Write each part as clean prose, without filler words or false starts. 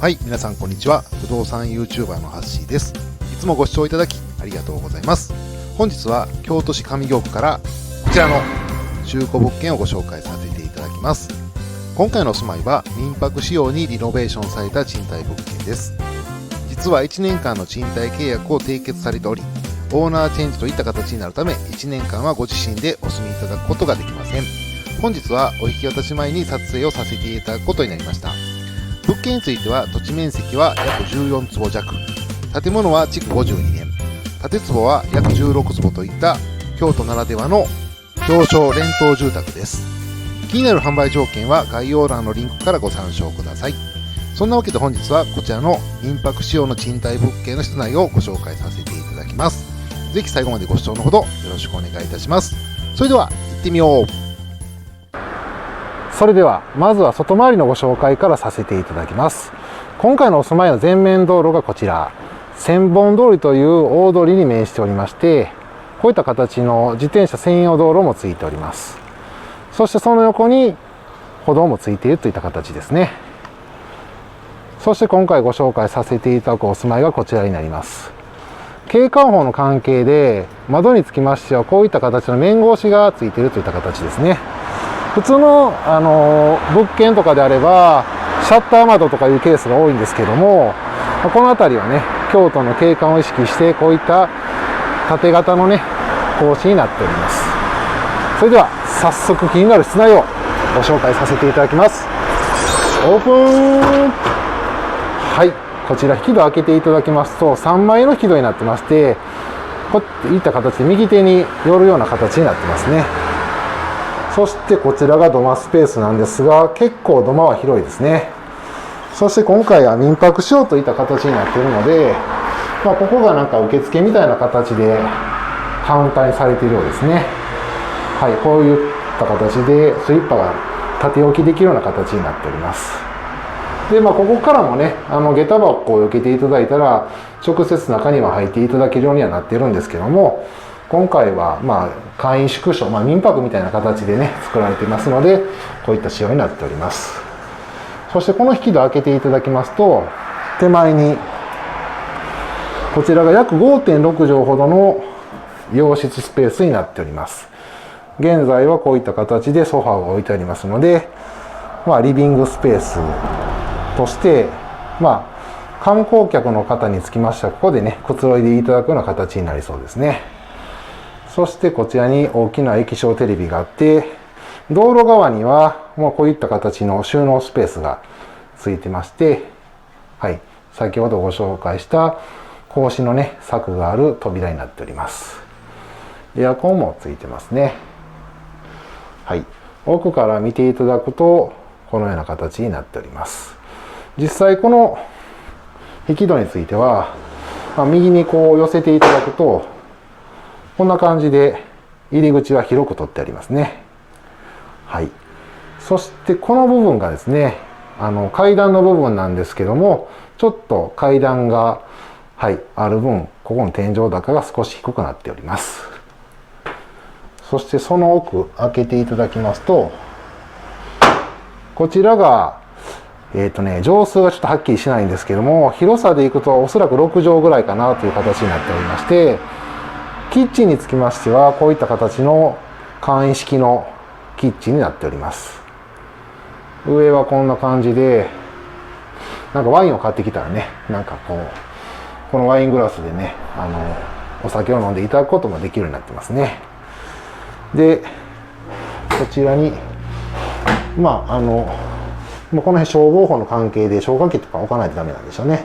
はい、皆さんこんにちは。不動産 YouTuber のハッシーです。いつもご視聴いただきありがとうございます。本日は京都市上京区からこちらの中古物件をご紹介させていただきます。今回のお住まいは民泊仕様にリノベーションされた賃貸物件です。実は1年間の賃貸契約を締結されており、オーナーチェンジといった形になるため1年間はご自身でお住みいただくことができません。本日はお引き渡し前に撮影をさせていただくことになりました。物件については土地面積は約14坪弱、建物は築52年、建坪は約16坪といった京都ならではの狭小連棟住宅です。気になる販売条件は概要欄のリンクからご参照ください。そんなわけで本日はこちらの民泊仕様の賃貸物件の室内をご紹介させていただきます。ぜひ最後までご視聴のほどよろしくお願いいたします。それでは行ってみよう。それではまずは外回りのご紹介からさせていただきます。今回のお住まいの前面道路がこちら千本通りという大通りに面しておりまして、こういった形の自転車専用道路もついております。そしてその横に歩道もついているといった形ですね。そして今回ご紹介させていただくお住まいがこちらになります。景観法の関係で窓につきましてはこういった形の面格子がついているといった形ですね。普通の、物件とかであればシャッター窓とかいうケースが多いんですけども、この辺りはね京都の景観を意識してこういった縦型のね格子になっております。それでは早速気になる室内をご紹介させていただきます。オープン。はい、こちら引き戸開けていただきますと3枚の引き戸になってまして、こういった形で右手に寄るような形になってますね。そしてこちらが土間スペースなんですが、結構土間は広いですね。そして今回は民泊仕様といった形になっているので、ここがなんか受付みたいな形でカウンターにされているようですね。はい、こういった形でスリッパが縦置きできるような形になっております。で、ここからもね、下駄箱を避けていただいたら直接中には入っていただけるようにはなっているんですけども、今回は簡易縮小、民泊みたいな形でね作られていますので、こういった仕様になっております。そしてこの引き戸開けていただきますと、手前にこちらが約 5.6 畳ほどの洋室スペースになっております。現在はこういった形でソファーが置いてありますので、リビングスペースとして観光客の方につきましてはここでねくつろいでいただくような形になりそうですね。そしてこちらに大きな液晶テレビがあって、道路側にはこういった形の収納スペースがついてまして、はい、先ほどご紹介した格子のね柵がある扉になっております。エアコンもついてますね。はい、奥から見ていただくとこのような形になっております。実際この引き戸については、右にこう寄せていただくとこんな感じで入り口は広く取ってありますね。はい。そしてこの部分がですね、階段の部分なんですけども、ちょっと階段が、ある分、ここの天井高が少し低くなっております。そしてその奥開けていただきますと、こちらが畳数がちょっとはっきりしないんですけども、広さでいくとおそらく6畳ぐらいかなという形になっておりまして、キッチンにつきましてはこういった形の簡易式のキッチンになっております。上はこんな感じで、ワインを買ってきたらね、このワイングラスでねお酒を飲んでいただくこともできるようになってますね。でこちらにこの辺消防法の関係で消火器とか置かないとダメなんでしょうね。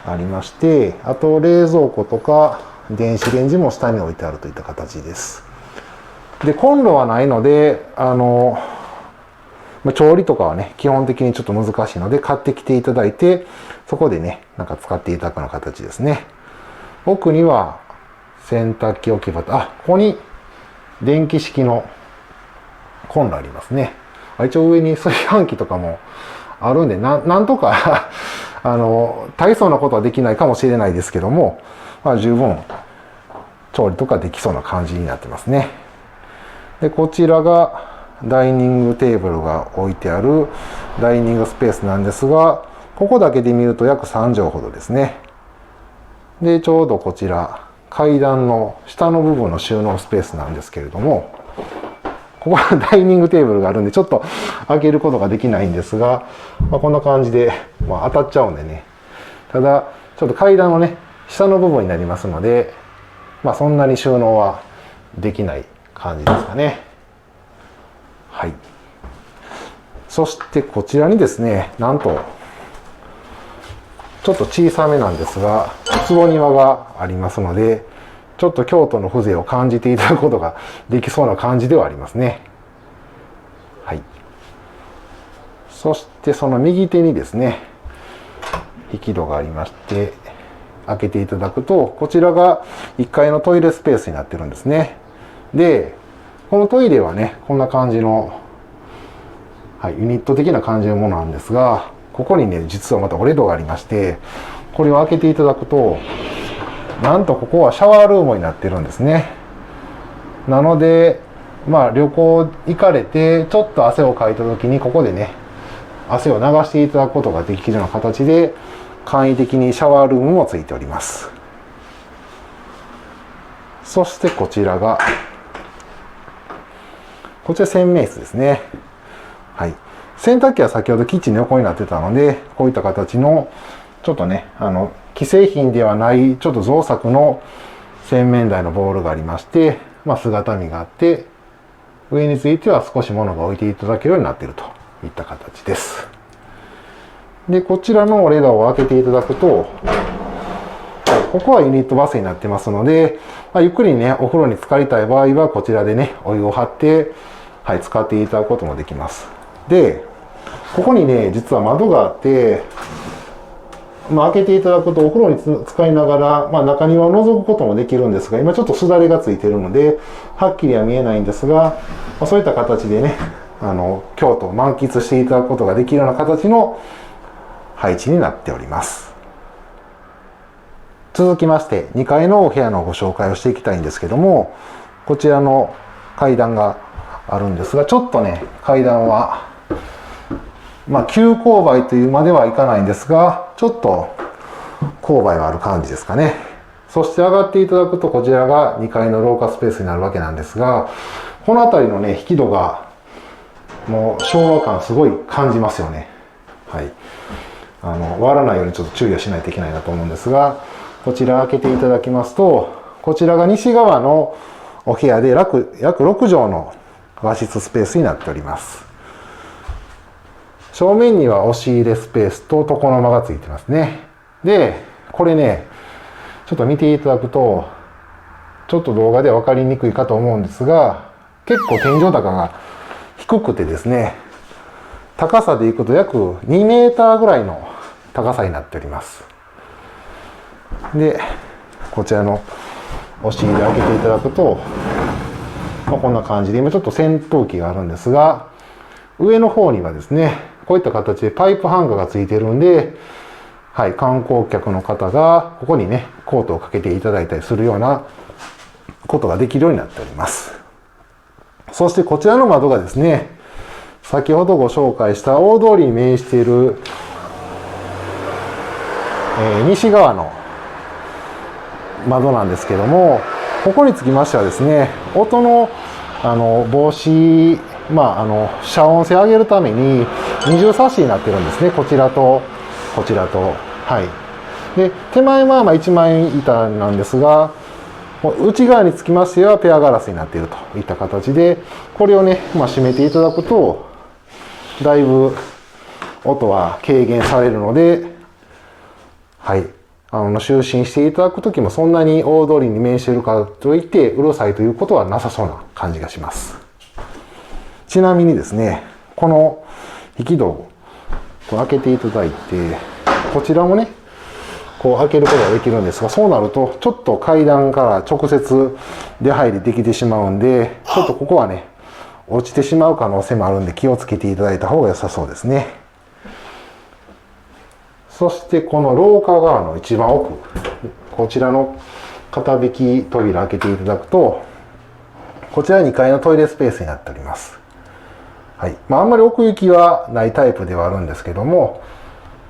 ありまして、あと冷蔵庫とか電子レンジも下に置いてあるといった形です。で、コンロはないので、調理とかはね、基本的にちょっと難しいので、買ってきていただいて、そこでね、使っていただくような形ですね。奥には洗濯機置き場と、ここに電気式のコンロありますね。一応上に炊飯器とかもあるんで、なんとか大層なことはできないかもしれないですけども、十分調理とかできそうな感じになってますね。で、こちらがダイニングテーブルが置いてあるダイニングスペースなんですが、ここだけで見ると約3畳ほどですね。で、ちょうどこちら、階段の下の部分の収納スペースなんですけれども、ここはダイニングテーブルがあるんで、ちょっと開けることができないんですが、こんな感じで、当たっちゃうんでね。ただ、ちょっと階段のね、下の部分になりますので、そんなに収納はできない感じですかね。はい。そしてこちらにですね、なんと、ちょっと小さめなんですが、坪庭がありますので、ちょっと京都の風情を感じていただくことができそうな感じではありますね。はい。そしてその右手にですね、引き戸がありまして、開けていただくと、こちらが1階のトイレスペースになってるんですね。で、このトイレはね、こんな感じの、ユニット的な感じのものなんですが、ここにね、実はまた折れ戸がありまして、これを開けていただくと、なんとここはシャワールームになってるんですね。なので、旅行行かれて、ちょっと汗をかいた時に、ここでね、汗を流していただくことができるような形で、簡易的にシャワールームもついております。そしてこちらが、こちら洗面室ですね。はい。洗濯機は先ほどキッチンの横になってたので、こういった形の、ちょっとね、既製品ではない、ちょっと造作の洗面台のボールがありまして、姿見があって、上については少し物が置いていただけるようになっているといった形です。で、こちらのレバーを開けていただくと、ここはユニットバスになってますので、ゆっくりね、お風呂に浸かりたい場合は、こちらでね、お湯を張って、使っていただくこともできます。で、ここにね、実は窓があって、開けていただくとお風呂に使いながら、中庭を覗くこともできるんですが、今ちょっとすだれがついているので、はっきりは見えないんですが、そういった形でね、京都を満喫していただくことができるような形の配置になっております。続きまして、2階のお部屋のご紹介をしていきたいんですけども、こちらの階段があるんですが、ちょっとね、階段は、急勾配というまではいかないんですが、ちょっと勾配はある感じですかね。そして上がっていただくと、こちらが2階の廊下スペースになるわけなんですが、この辺りのね、引き戸が、もう昭和感すごい感じますよね。はい。割らないようにちょっと注意をしないといけないなと思うんですが、こちら開けていただきますと、こちらが西側のお部屋で約6畳の和室スペースになっております。正面には押し入れスペースと床の間がついてますね。で、これね、ちょっと見ていただくと、ちょっと動画では分かりにくいかと思うんですが、結構天井高が低くてですね、高さでいくと約2メーターぐらいの高さになっております。で、こちらの押し入れ開けていただくと、こんな感じで、今ちょっと扇風機があるんですが、上の方にはですね、こういった形でパイプハンガーがついてるんで、観光客の方がここにね、コートをかけていただいたりするようなことができるようになっております。そしてこちらの窓がですね、先ほどご紹介した大通りに面している、西側の窓なんですけども、ここにつきましてはですね、音の防止、遮音性を上げるために二重サッシになってるんですね。こちらとこちらと。で、手前は一枚板なんですが、内側につきましてはペアガラスになっているといった形で、これをね、閉めていただくと、だいぶ音は軽減されるので、就寝していただくときもそんなに大通りに面しているからといってうるさいということはなさそうな感じがします。ちなみにですね、この引き戸を開けていただいて、こちらもね、こう開けることができるんですが、そうなるとちょっと階段から直接出入りできてしまうんで、ちょっとここはね、落ちてしまう可能性もあるんで気をつけていただいた方が良さそうですね。そしてこの廊下側の一番奥、こちらの片引き扉開けていただくと、こちら2階のトイレスペースになっております。あんまり奥行きはないタイプではあるんですけども、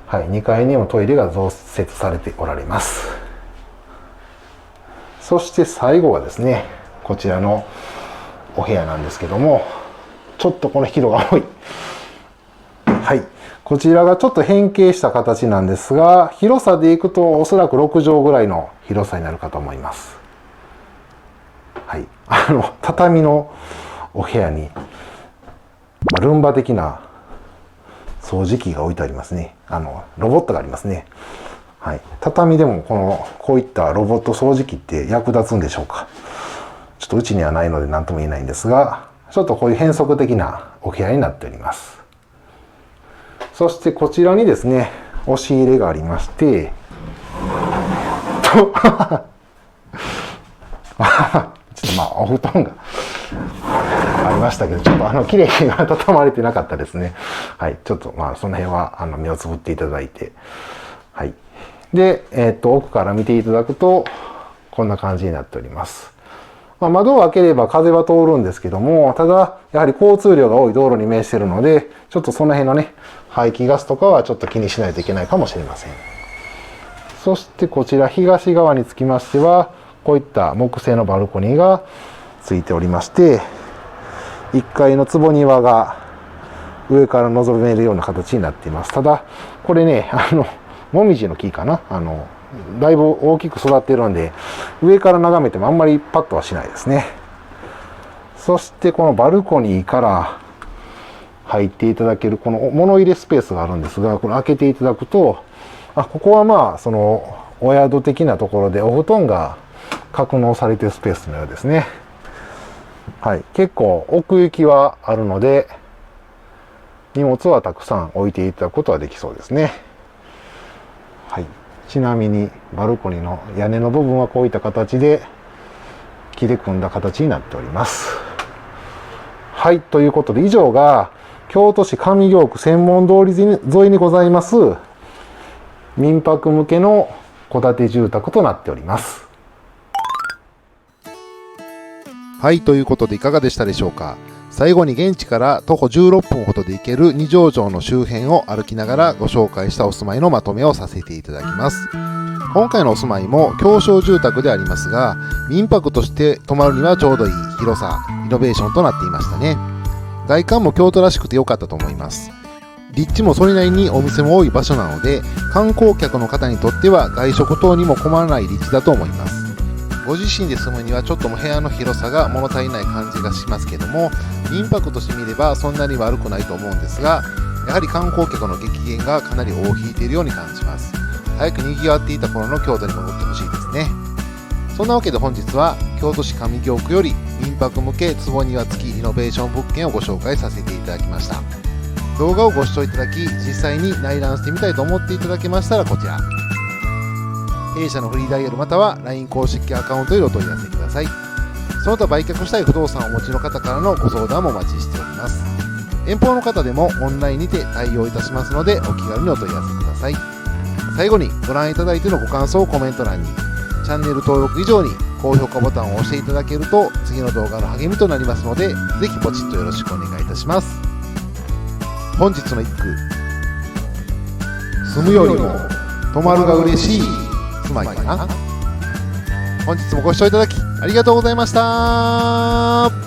はい、2階にもトイレが増設されておられます。そして最後はですね、こちらのお部屋なんですけども、ちょっとこの広が多い。はい。こちらがちょっと変形した形なんですが、広さでいくとおそらく6畳ぐらいの広さになるかと思います。はい。畳のお部屋に、ルンバ的な掃除機が置いてありますね。ロボットがありますね。はい。畳でもこういったロボット掃除機って役立つんでしょうか。ちょっとうちにはないので何とも言えないんですが、ちょっとこういう変則的なお部屋になっております。そしてこちらにですね、押し入れがありまして、ちょっとお布団がありましたけど、ちょっと綺麗に畳まれてなかったですね。はい。ちょっとその辺は目をつぶっていただいて。はい。で、奥から見ていただくと、こんな感じになっております。窓を開ければ風は通るんですけども、ただ、やはり交通量が多い道路に面しているので、ちょっとその辺のね、排気ガスとかはちょっと気にしないといけないかもしれません。そしてこちら東側につきましては、こういった木製のバルコニーがついておりまして、1階の坪庭が上から望めるような形になっています。ただ、これね、もみじの木かな。だいぶ大きく育っているので、上から眺めてもあんまりパッとはしないですね。そしてこのバルコニーから入っていただけるこの物入れスペースがあるんですが、これ開けていただくと、ここはそのお宿的なところでお布団が格納されているスペースのようですね。はい。結構奥行きはあるので、荷物はたくさん置いていただくことはできそうですね。はい。ちなみにバルコニーの屋根の部分はこういった形で木で組んだ形になっております。はい。ということで以上が京都市上京区千本通り沿いにございます民泊向けの戸建て住宅となっております。はい、ということでいかがでしたでしょうか。最後に現地から徒歩16分ほどで行ける二条城の周辺を歩きながらご紹介したお住まいのまとめをさせていただきます。今回のお住まいも狭小住宅でありますが、民泊として泊まるにはちょうどいい広さ、イノベーションとなっていましたね。外観も京都らしくて良かったと思います。立地もそれなりにお店も多い場所なので、観光客の方にとっては外食等にも困らない立地だと思います。ご自身で住むにはちょっとも部屋の広さが物足りない感じがしますけども、民泊としてみればそんなに悪くないと思うんですが、やはり観光客の激減がかなり尾を引いているように感じます。早く賑わっていた頃の京都に戻ってほしいですね。そんなわけで本日は京都市上京区より民泊向け坪庭付きリノベーション物件をご紹介させていただきました。動画をご視聴いただき、実際に内覧してみたいと思っていただけましたらこちら。弊社のフリーダイヤルまたは LINE 公式アカウントよりお問い合わせください。その他売却したい不動産をお持ちの方からのご相談もお待ちしております。遠方の方でもオンラインにて対応いたしますのでお気軽にお問い合わせください。最後にご覧いただいてのご感想をコメント欄に、チャンネル登録以上に高評価ボタンを押していただけると次の動画の励みとなりますので、ぜひポチッとよろしくお願いいたします。本日の一句、住むよりも泊まるが嬉しい住まいかな。本日もご視聴いただきありがとうございました。